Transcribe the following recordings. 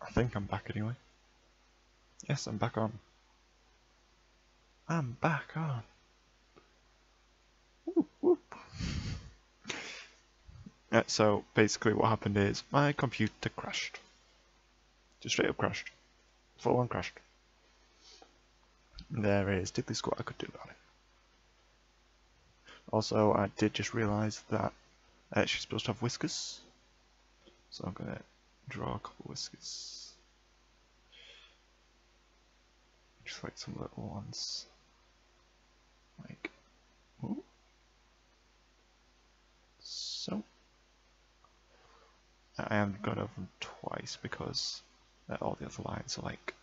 I think I'm back anyway. Yes, I'm back on. I'm back on. Whoop, whoop. So basically what happened is my computer crashed. Just straight up crashed. Full on crashed. There is diddly squat I could do about it. Also, I did just realise that she's supposed to have whiskers. So I'm going to draw a couple whiskers. Just like some little ones. Like, ooh. So. I am going over them twice because all the other lines are like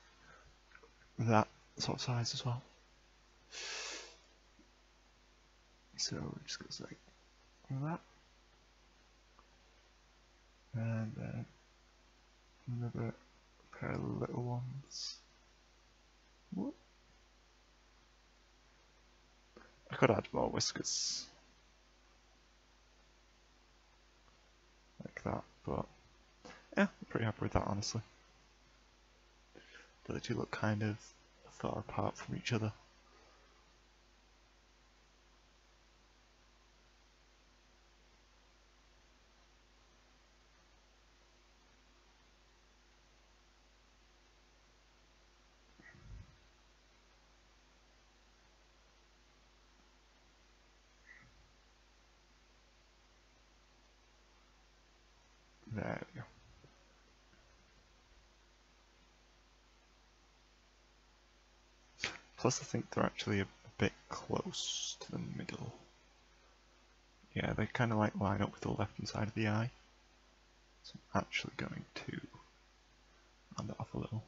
that sort of size as well. So it just goes like that. And then another pair of little ones. Whoop. I could add more whiskers. Like that, but yeah, I'm pretty happy with that honestly. But they do look kind of far apart from each other. There we go. Plus I think they're actually a bit close to the middle. Yeah, they kind of like line up with the left hand side of the eye. So I'm actually going to round that off a little.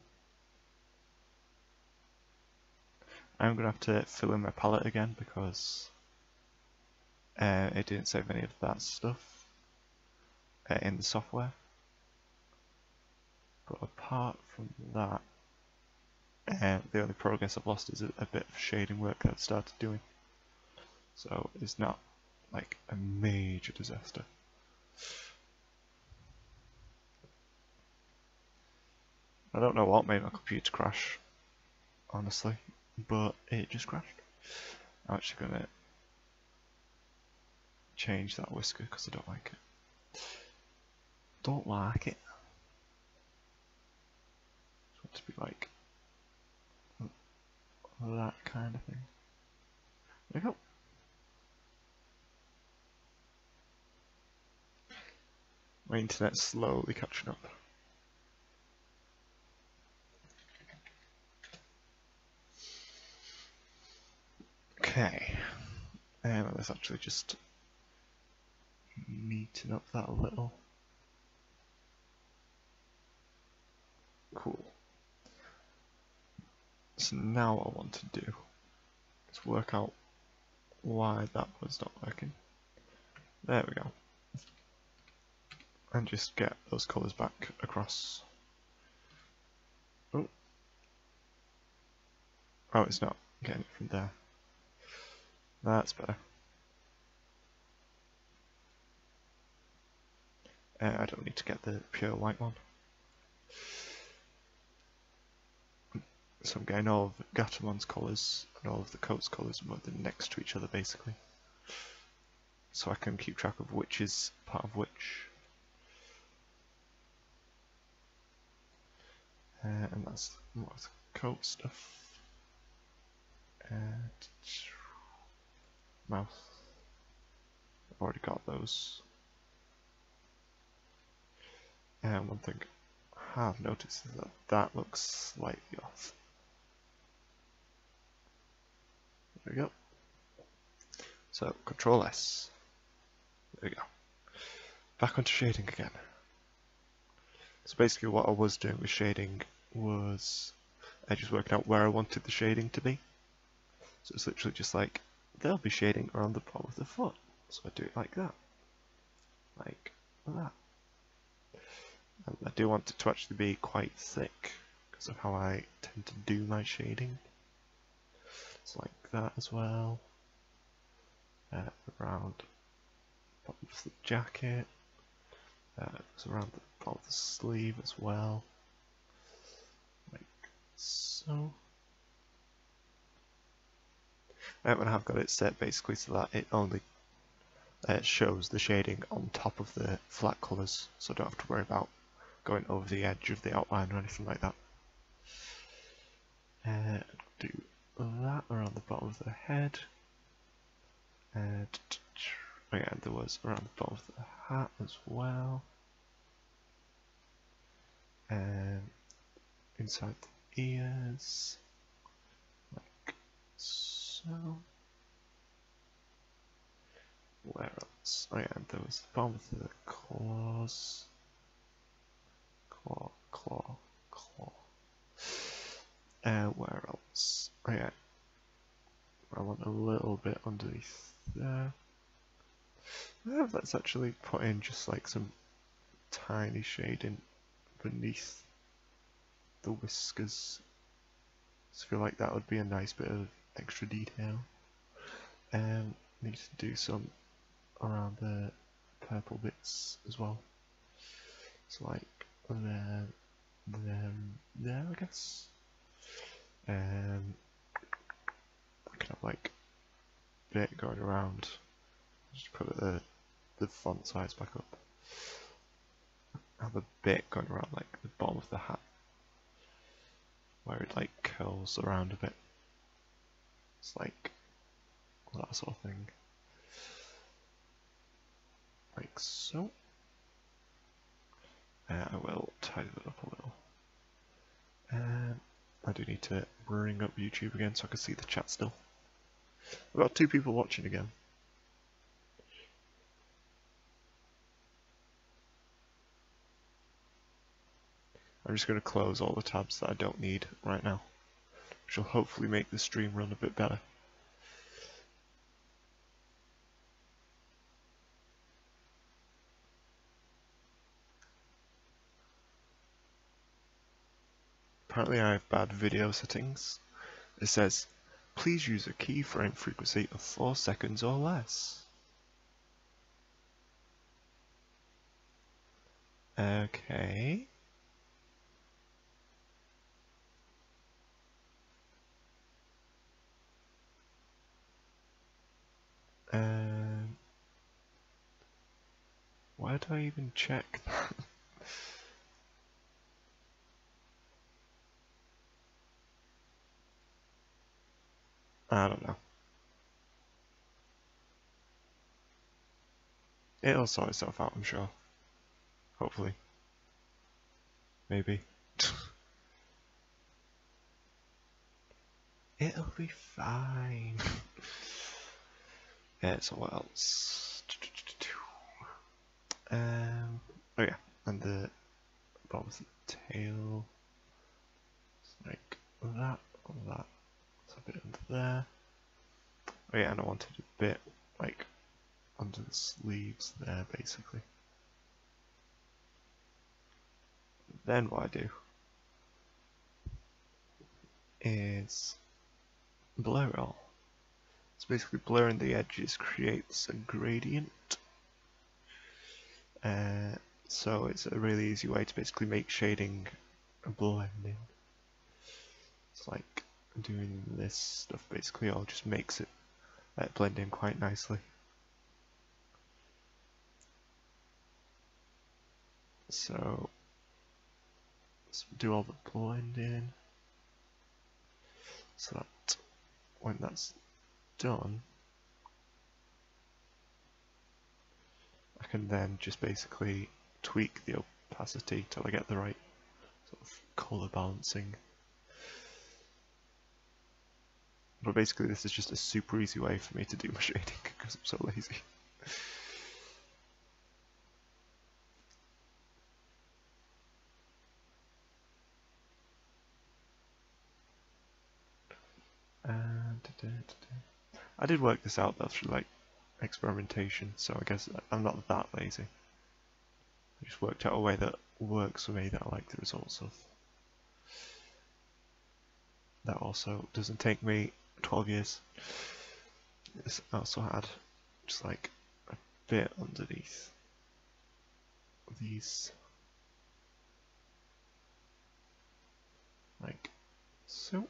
I'm going to have to fill in my palette again because it didn't save any of that stuff in the software. But apart from that, the only progress I've lost is a bit of shading work that I've started doing. So it's not like a major disaster. I don't know what made my computer crash, honestly, but it just crashed. I'm actually going to change that whisker because I don't like it. Don't like it. I want it to be like that kind of thing. There we go. My internet's slowly catching up. Okay. Let's actually just neaten up that a little. Cool. So now what I want to do is work out why that was not working. There we go. And just get those colours back across. Oh, it's not getting it from there. That's better. I don't need to get the pure white one. So I'm getting all of Gatomon's colours and all of the coat's colours next to each other basically. So I can keep track of which is part of which. And that's more of the coat stuff. And mouth. I've already got those. And one thing I have noticed is that that looks slightly off. There we go. So Control S. There we go. Back onto shading again. So basically what I was doing with shading was just working out where I wanted the shading to be. So it's literally just like, there'll be shading around the bottom of the foot. So I do it like that. Like that. And I do want it to actually be quite thick because of how I tend to do my shading. It's like that as well. Around the bottom of the jacket. It's around the bottom of the sleeve as well. so. And I have got it set basically so that it only shows the shading on top of the flat colours, so I don't have to worry about going over the edge of the outline or anything like that. Do that around the bottom of the head. And again, there was around the bottom of the hat as well. And inside the ears, like so. Where else? Oh yeah, there was the bottom of the claws. Claw, claw, claw. Where else? Oh yeah, I want a little bit underneath there. Let's actually put in just like some tiny shading beneath the whiskers. I feel like that would be a nice bit of extra detail. Need to do some around the purple bits as well. So like there, I guess. I can have like a bit going around. Just put the font size back up. Have a bit going around like the bottom of the hat, where it like curls around a bit. It's like that sort of thing. Like so. I will tidy that up a little. I do need to bring up YouTube again so I can see the chat still. I've got 2 people watching again. I'm just going to close all the tabs that I don't need right now, which will hopefully make the stream run a bit better. Apparently I have bad video settings. It says, please use a keyframe frequency of 4 seconds or less. Okay. Why do I even check that? I don't know. It'll sort itself out, I'm sure. Hopefully. Maybe. It'll be fine. Yeah, so what else? Oh yeah, and the bottom of the tail. It's like that, that. So a bit under there. Oh yeah, and I wanted a bit like under the sleeves there, basically. Then what I do is blur it all. So basically blurring the edges creates a gradient. So it's a really easy way to basically make shading blending. It's like doing this stuff basically all just makes it blend in quite nicely. So let's do all the blending so that when that's done, I can then just basically tweak the opacity till I get the right sort of colour balancing. But basically this is just a super easy way for me to do my shading because I'm so lazy. I did work this out though through like experimentation, so I guess I'm not that lazy. I just worked out a way that works for me that I like the results of. That also doesn't take me 12 years. This also had just like a bit underneath these, like so.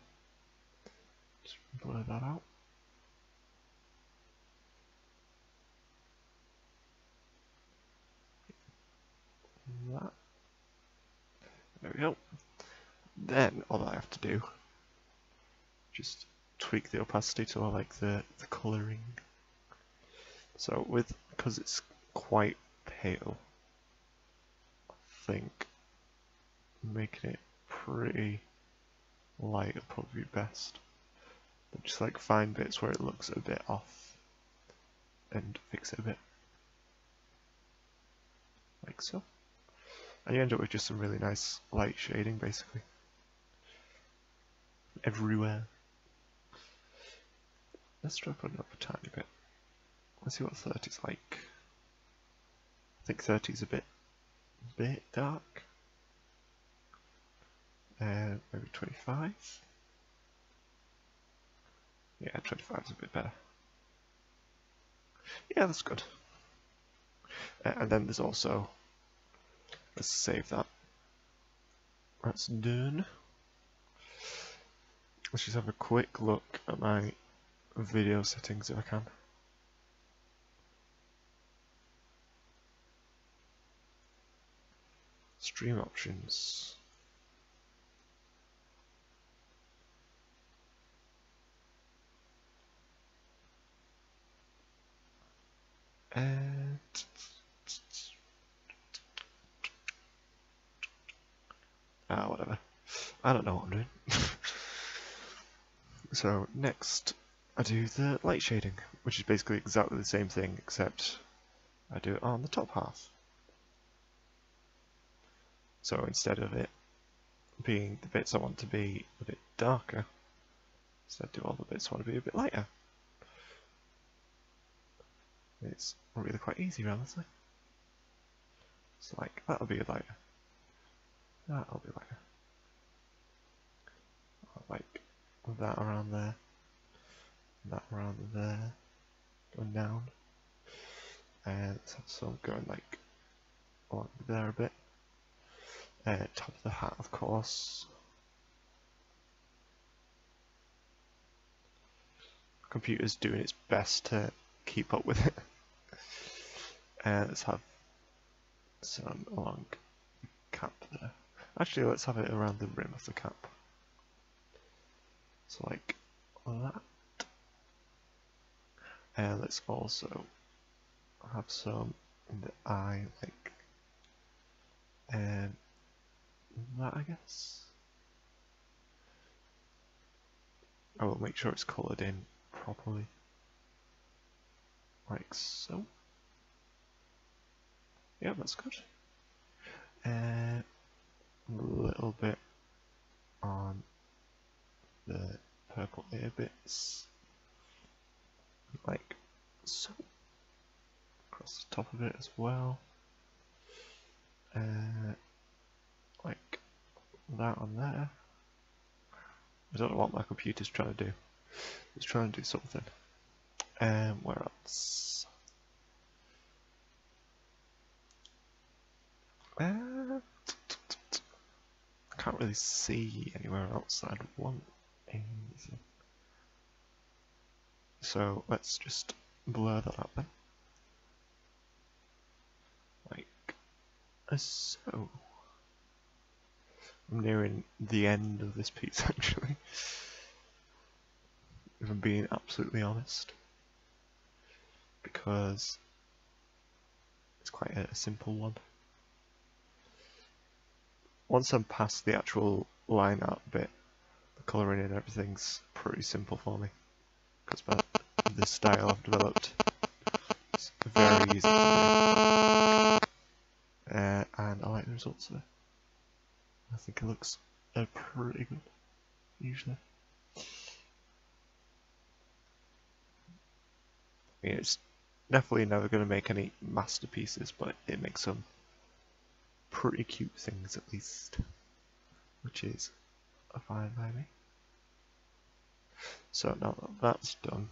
Just blur that out. That. There we go. Then all I have to do, just tweak the opacity to like the colouring. So because it's quite pale, I think making it pretty light would probably be best. But just like find bits where it looks a bit off and fix it a bit. Like so. And you end up with just some really nice light shading basically. Everywhere. Let's try putting up a tiny bit. Let's see what 30 is like. I think 30 is a bit dark. Maybe 25. Yeah, 25 is a bit better. Yeah, that's good. And then there's also, let's save that. That's done. Let's just have a quick look at my video settings if I can. Stream options. And whatever. I don't know what I'm doing. So next I do the light shading, which is basically exactly the same thing except I do it on the top half. So instead of it being the bits I want to be a bit darker, instead do all the bits I want to be a bit lighter. It's really quite easy, honestly. It's like, that'll be lighter. That'll be lighter. Like that around there. That around there. Going down. And let's have some going like along there a bit. Top of the hat, of course. Computer's doing its best to keep up with it. Let's have some along the cap there. Actually, let's have it around the rim of the cap. So like that. And let's also have some in the eye, like that, I guess. I will make sure it's coloured in properly, like so. Yeah, that's good. A little bit on the purple ear bits, like so. Across the top of it as well. Like that on there. I don't know what my computer's trying to do. It's trying to do something. Where else? I can't really see anywhere else that I'd want anything. So let's just blur that up then. Like so. I'm nearing the end of this piece actually, if I'm being absolutely honest, because it's quite a simple one. Once I'm past the actual line art bit, the colouring and everything's pretty simple for me, because by the style I've developed, it's very easy to do, and I like the results of it. I think it looks pretty good, usually. I mean, it's definitely never going to make any masterpieces, but it makes some pretty cute things at least, which is fine by me. So now that that's done,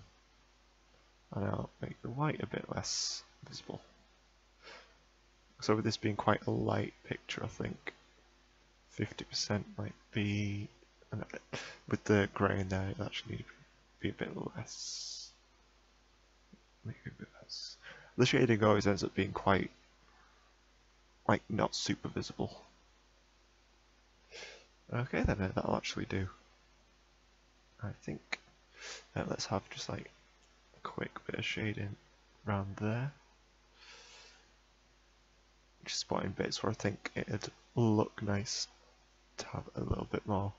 and I'll make the white a bit less visible. So with this being quite a light picture, I think 50% might be And with the grey in there, it actually need to be a bit less. Make it a bit less. The shading always ends up being quite, like, not super visible. Okay, then that'll actually do. I think. Let's have just like a quick bit of shading around there. Just spotting bits where I think it'd look nice to have a little bit more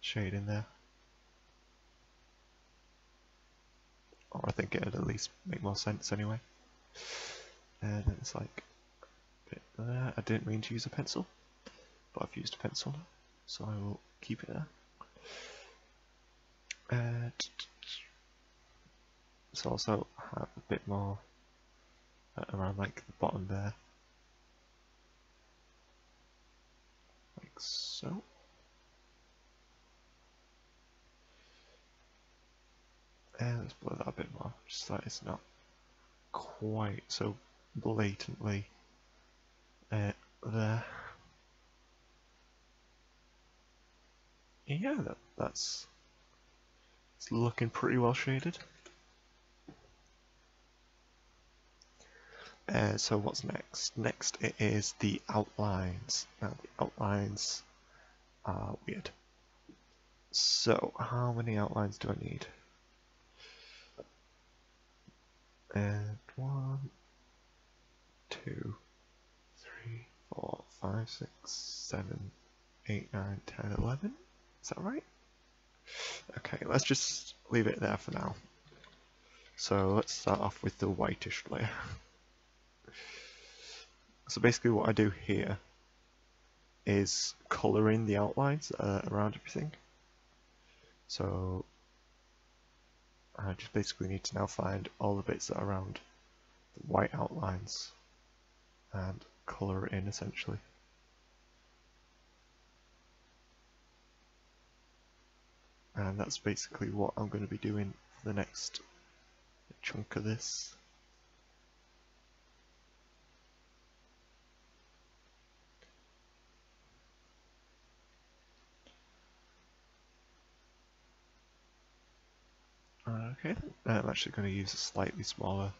shade in there. Or I think it'd at least make more sense anyway. And then it's like a bit there. I didn't mean to use a pencil, but I've used a pencil now, so I will keep it there. Let's also have a bit more around like the bottom there. Like so. And let's blur that a bit more, just so that it's not quite so blatantly there. Yeah, that's it's looking pretty well shaded. So what's next? Next it is the outlines. Now the outlines are weird. So how many outlines do I need? And 1, 2, 3, 4, 5, 6, 7, 8, 9, 10, 11. Is that right? Okay, let's just leave it there for now. So let's start off with the whitish layer. So basically what I do here is colour in the outlines around everything. So I just basically need to now find all the bits that are around the white outlines and colour it in essentially. And that's basically what I'm going to be doing for the next chunk of this. Okay, I'm actually going to use a slightly smaller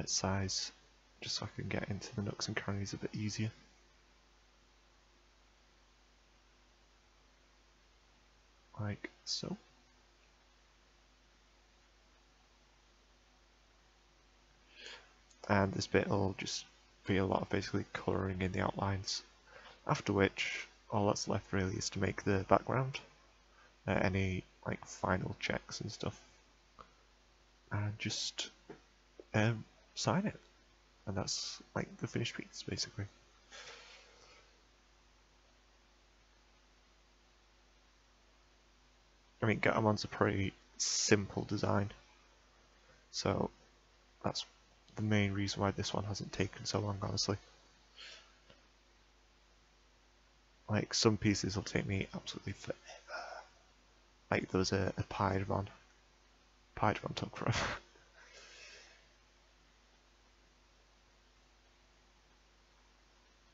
size just so I can get into the nooks and crannies a bit easier. Like so. And this bit will just be a lot of basically colouring in the outlines. After which, all that's left really is to make the background, any like final checks and stuff, and just sign it. And that's like the finished piece basically. I mean, Gatomon's a pretty simple design, so that's the main reason why this one hasn't taken so long, honestly. Like, some pieces will take me absolutely forever. Like, there was a Patamon. Patamon took forever.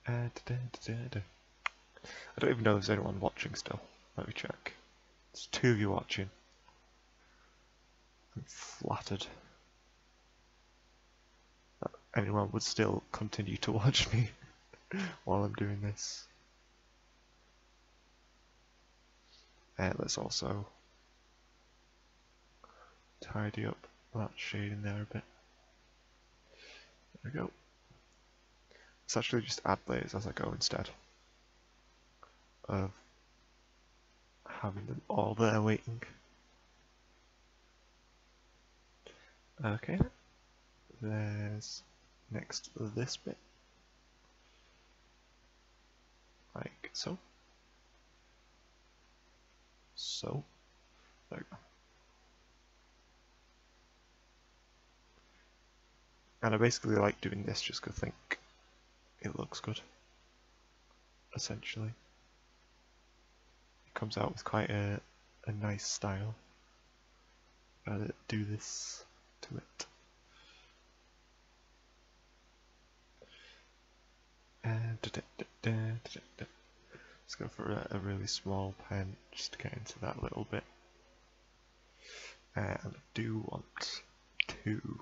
I don't even know if there's anyone watching still. Let me check. There's 2 of you watching. I'm flattered that anyone would still continue to watch me while I'm doing this. And let's also tidy up that shade in there a bit. There we go. Let's actually just add layers as I go instead of having them all there waiting. Okay, there's next this bit, like so. So, there we go. And I basically like doing this just because I think it looks good, essentially. It comes out with quite a nice style. Gotta do this to it. And Let's go for a really small pen just to get into that little bit. And I do want to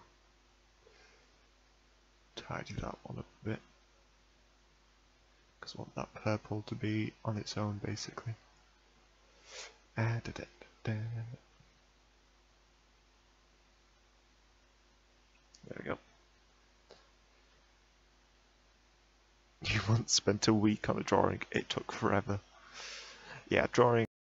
tidy that one up a bit, because I want that purple to be on its own basically. There we go. You once spent a week on a drawing, it took forever. Yeah, drawing